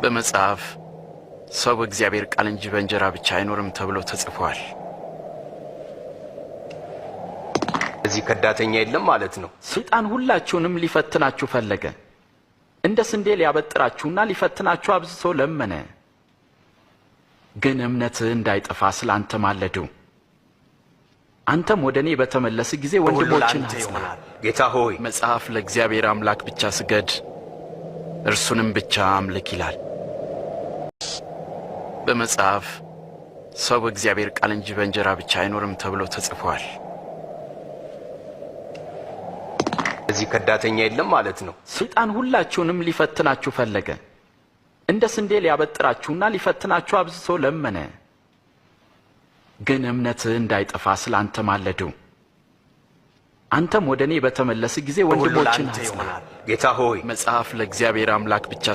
በመጽሐፍ ሰው በእግዚአብሔር ቃል እንጂ በእንጀራ ብቻ አይኖርም ተብሎ ተጽፏል። እዚህ ከዳተኛ የለም ማለት ነው። ሰይጣን ሁላችሁንም ሊፈትናችሁ ፈለገ። እንደ ስንዴ ሊያበጥራችሁና ሊፈትናችሁ አብዝቶ ለመነ። ግን እምነትህ እንዳይጠፋ ስላንተ ማለዱ። አንተም ወደ እኔ በተመለስ ጊዜ ወንድሞችን አጽና። ጌታ ሆይ መጽሐፍ ለእግዚአብሔር አምላክ ብቻ ስገድ፣ እርሱንም ብቻ አምልክ ይላል። በመጽሐፍ ሰው በእግዚአብሔር ቃል እንጂ በእንጀራ ብቻ አይኖርም ተብሎ ተጽፏል። እዚህ ከዳተኛ የለም ማለት ነው። ሰይጣን ሁላችሁንም ሊፈትናችሁ ፈለገ። እንደ ስንዴ ሊያበጥራችሁና ሊፈትናችሁ አብዝቶ ለመነ። ግን እምነትህ እንዳይጠፋ ስላንተ ማለዱ። አንተም ወደ እኔ በተመለስ ጊዜ ወንድሞችን አጽና። ጌታ ሆይ መጽሐፍ ለእግዚአብሔር አምላክ ብቻ